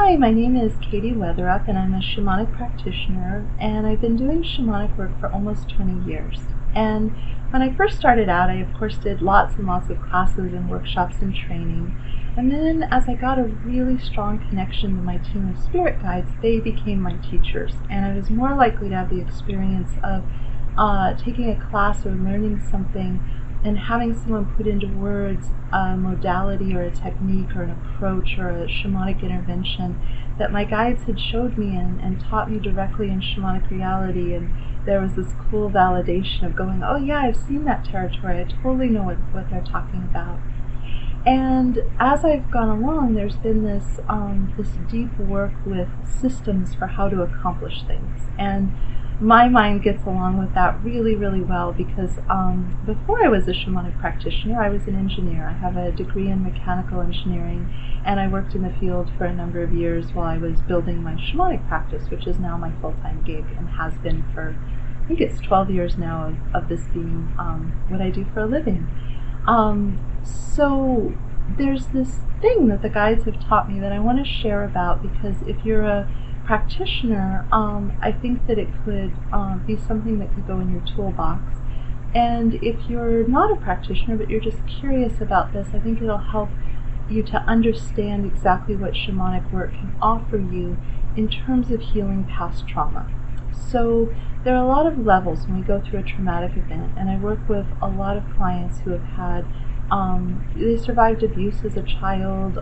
Hi, my name is Katie Weatherup, and I'm a shamanic practitioner, and I've been doing shamanic work for almost 20 years. And when I first started out, I of course did lots and lots of classes and workshops and training. And then as I got a really strong connection to my team of spirit guides, they became my teachers, and I was more likely to have the experience of taking a class or learning something and having someone put into words a modality or a technique or an approach or a shamanic intervention that my guides had showed me and taught me directly in shamanic reality. And there was this cool validation of going, oh yeah, I've seen that territory, I totally know what they're talking about. And as I've gone along, there's been this deep work with systems for how to accomplish things. And my mind gets along with that really, really well because before I was a shamanic practitioner, I was an engineer. I have a degree in mechanical engineering, and I worked in the field for a number of years while I was building my shamanic practice, which is now my full-time gig and has been for, I think it's 12 years now of this being what I do for a living. So there's this thing that the guides have taught me that I want to share about, because if you're a practitioner, I think that it could be something that could go in your toolbox. And if you're not a practitioner but you're just curious about this, I think it'll help you to understand exactly what shamanic work can offer you in terms of healing past trauma. So there are a lot of levels when we go through a traumatic event, and I work with a lot of clients who have had they survived abuse as a child,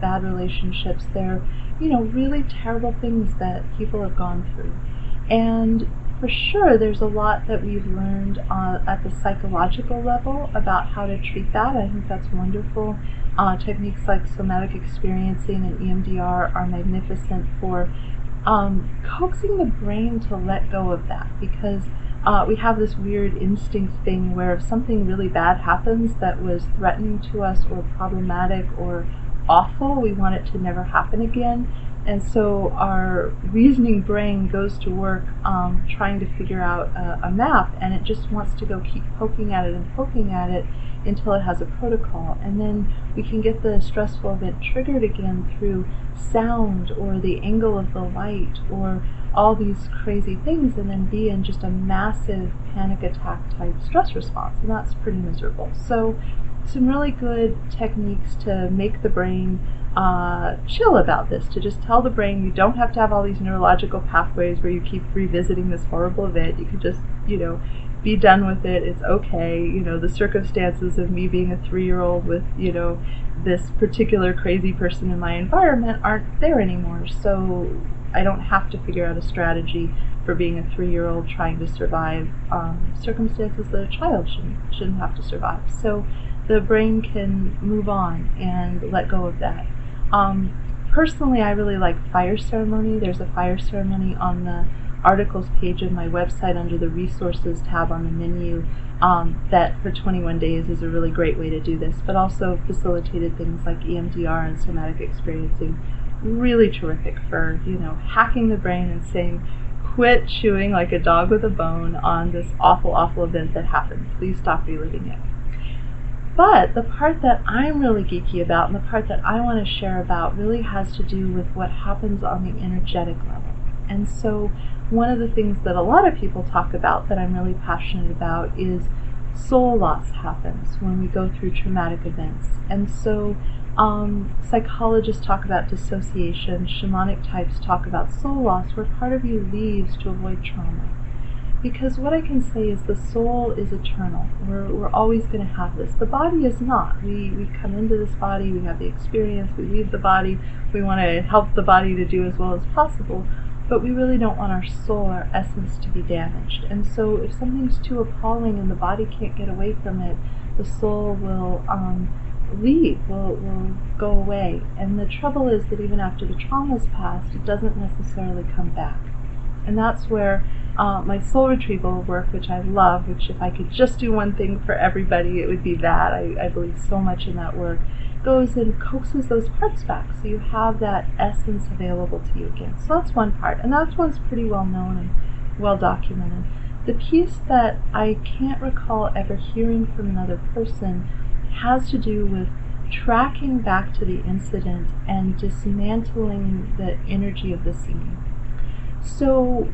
bad relationships. They're, really terrible things that people have gone through. And for sure, there's a lot that we've learned at the psychological level about how to treat that. I think that's wonderful. Techniques like somatic experiencing and EMDR are magnificent for coaxing the brain to let go of that, because we have this weird instinct thing where if something really bad happens that was threatening to us or problematic or awful, we want it to never happen again. And so our reasoning brain goes to work trying to figure out a map, and it just wants to go keep poking at it and poking at it until it has a protocol. And then we can get the stressful event triggered again through sound or the angle of the light or all these crazy things, and then be in just a massive panic attack type stress response, and that's pretty miserable. So some really good techniques to make the brain chill about this, to just tell the brain you don't have to have all these neurological pathways where you keep revisiting this horrible event. You can just, be done with it. It's okay. The circumstances of me being a 3-year-old with, this particular crazy person in my environment aren't there anymore. So I don't have to figure out a strategy for being a 3-year-old trying to survive circumstances that a child shouldn't have to survive. So the brain can move on and let go of that. Personally, I really like fire ceremony. There's a fire ceremony on the articles page of my website under the resources tab on the menu that for 21 days is a really great way to do this, but also facilitated things like EMDR and somatic experiencing. Really terrific for, hacking the brain and saying, quit chewing like a dog with a bone on this awful, awful event that happened. Please stop reliving it. But the part that I'm really geeky about and the part that I want to share about really has to do with what happens on the energetic level. And so one of the things that a lot of people talk about that I'm really passionate about is soul loss happens when we go through traumatic events. And so psychologists talk about dissociation, shamanic types talk about soul loss, where part of you leaves to avoid trauma. Because what I can say is the soul is eternal. We're always going to have this. The body is not. We come into this body, we have the experience, we leave the body, we want to help the body to do as well as possible, but we really don't want our soul, our essence, to be damaged. And so if something's too appalling and the body can't get away from it, the soul will leave, will go away. And the trouble is that even after the trauma's passed, it doesn't necessarily come back. And that's where my soul retrieval work, which I love, which if I could just do one thing for everybody, it would be that. I believe so much in that work, goes and coaxes those parts back so you have that essence available to you again. So that's one part, and that one's pretty well known and well documented. The piece that I can't recall ever hearing from another person has to do with tracking back to the incident and dismantling the energy of the scene. So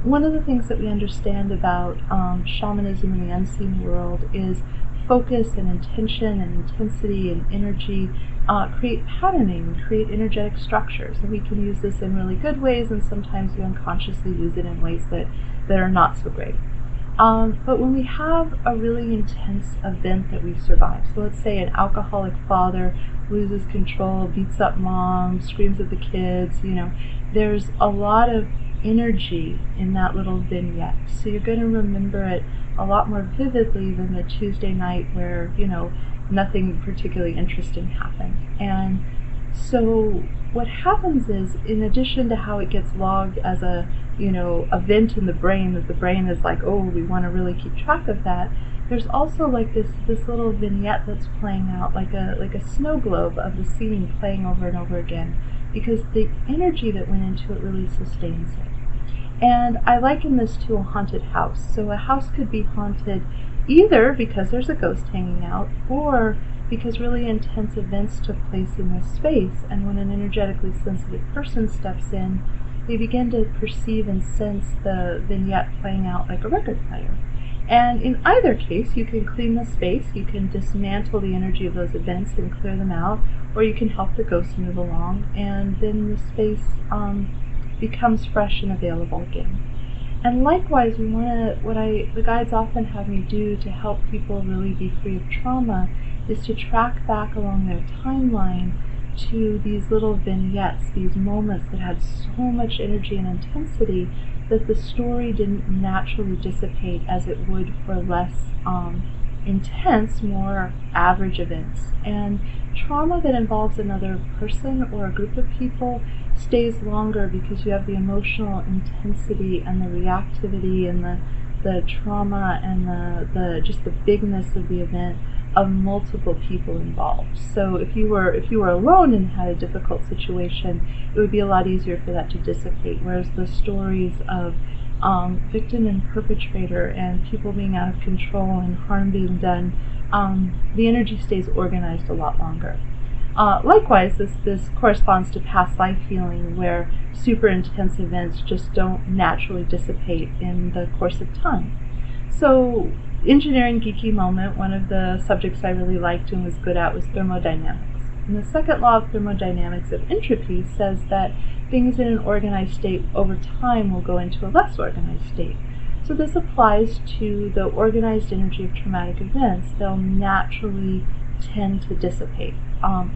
one of the things that we understand about shamanism in the unseen world is focus and intention and intensity and energy create patterning, create energetic structures. And we can use this in really good ways, and sometimes we unconsciously use it in ways that are not so great. But when we have a really intense event that we survive, so let's say an alcoholic father loses control, beats up mom, screams at the kids, there's a lot of energy in that little vignette. So you're going to remember it a lot more vividly than the Tuesday night where, nothing particularly interesting happened. And so what happens is, in addition to how it gets logged as a event in the brain, that the brain is like, oh, we want to really keep track of that, there's also like this little vignette that's playing out like a snow globe of the scene playing over and over again, because the energy that went into it really sustains it. And I liken this to a haunted house. So a house could be haunted either because there's a ghost hanging out, or because really intense events took place in this space, and when an energetically sensitive person steps in, they begin to perceive and sense the vignette playing out like a record player. And in either case, you can clean the space, you can dismantle the energy of those events and clear them out, or you can help the ghost move along, and then the space becomes fresh and available again. And likewise, the guides often have me do to help people really be free of trauma is to track back along their timeline to these little vignettes, these moments that had so much energy and intensity that the story didn't naturally dissipate as it would for less intense, more average events. And trauma that involves another person or a group of people stays longer because you have the emotional intensity and the reactivity and the trauma and the just the bigness of the event of multiple people involved. So if you were alone and had a difficult situation, it would be a lot easier for that to dissipate. Whereas the stories of victim and perpetrator and people being out of control and harm being done, the energy stays organized a lot longer. Likewise, this corresponds to past life healing, where super intense events just don't naturally dissipate in the course of time. So, engineering geeky moment, one of the subjects I really liked and was good at was thermodynamics. And the second law of thermodynamics of entropy says that things in an organized state over time will go into a less organized state. So this applies to the organized energy of traumatic events. They'll naturally tend to dissipate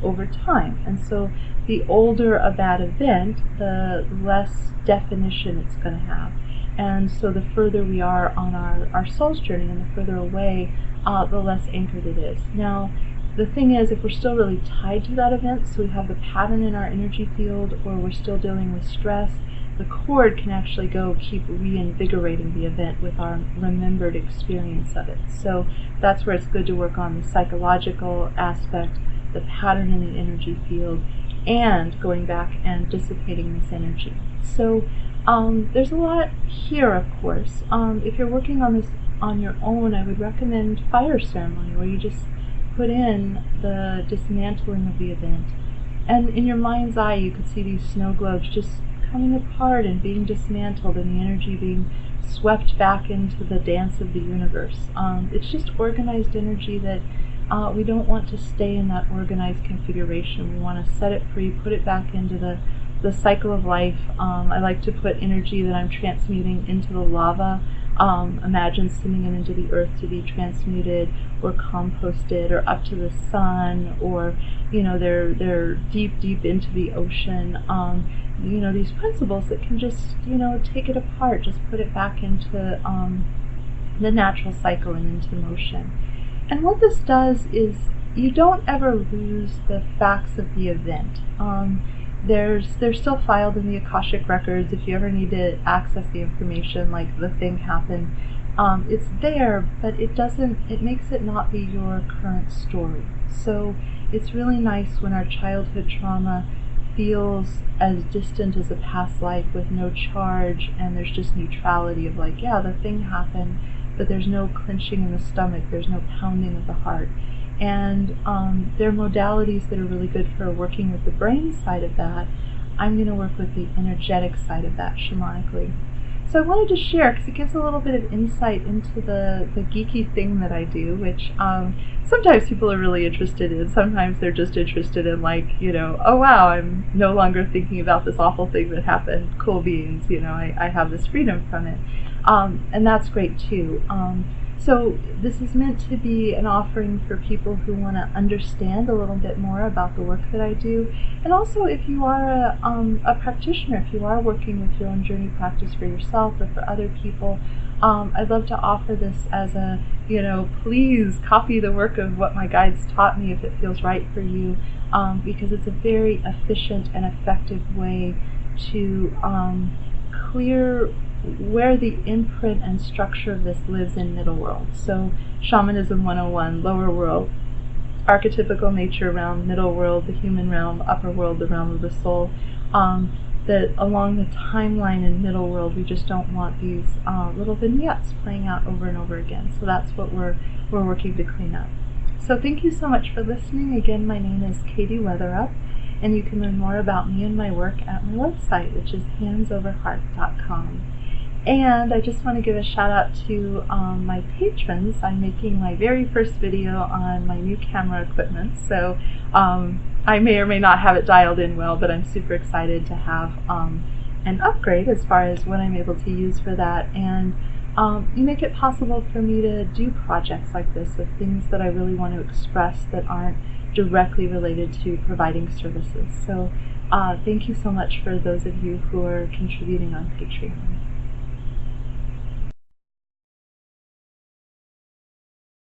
over time. And so the older a bad event, the less definition it's going to have. And so the further we are on our soul's journey and the further away, the less anchored it is. Now, the thing is, if we're still really tied to that event, so we have the pattern in our energy field, or we're still dealing with stress, the cord can actually go keep reinvigorating the event with our remembered experience of it. So that's where it's good to work on the psychological aspect, the pattern in the energy field, and going back and dissipating this energy. So there's a lot here, of course. If you're working on this on your own, I would recommend fire ceremony, where you just put in the dismantling of the event. And in your mind's eye, you could see these snow globes just coming apart and being dismantled, and the energy being swept back into the dance of the universe. It's just organized energy that we don't want to stay in that organized configuration. We want to set it free, put it back into the cycle of life. I like to put energy that I'm transmuting into the lava. Imagine sending it into the earth to be transmuted or composted, or up to the sun, or they're deep into the ocean. These principles that can just take it apart, just put it back into the natural cycle and into motion. And what this does is you don't ever lose the facts of the event. They're still filed in the Akashic records if you ever need to access the information, like the thing happened. It's there, but it makes it not be your current story. So it's really nice when our childhood trauma feels as distant as a past life with no charge, and there's just neutrality of like, yeah, the thing happened, but there's no clenching in the stomach, there's no pounding of the heart. and there are modalities that are really good for working with the brain side of that. I'm going to work with the energetic side of that shamanically. So I wanted to share because it gives a little bit of insight into the geeky thing that I do, which sometimes people are really interested in. Sometimes they're just interested in, like, oh wow, I'm no longer thinking about this awful thing that happened. Cool beans, I have this freedom from it. And that's great too. So this is meant to be an offering for people who want to understand a little bit more about the work that I do. And also, if you are a practitioner, if you are working with your own journey practice for yourself or for other people, I'd love to offer this as a, please copy the work of what my guides taught me if it feels right for you, because it's a very efficient and effective way to clear where the imprint and structure of this lives in middle world. So Shamanism 101, lower world, archetypical nature realm, middle world, the human realm, upper world, the realm of the soul. That along the timeline in middle world, we just don't want these little vignettes playing out over and over again. So that's what we're working to clean up. So thank you so much for listening. Again, my name is Katie Weatherup, and you can learn more about me and my work at my website, which is handsoverheart.com. And I just want to give a shout out to my patrons. I'm making my very first video on my new camera equipment, so I may or may not have it dialed in well, but I'm super excited to have an upgrade as far as what I'm able to use for that. And you make it possible for me to do projects like this with things that I really want to express that aren't directly related to providing services. So thank you so much for those of you who are contributing on Patreon.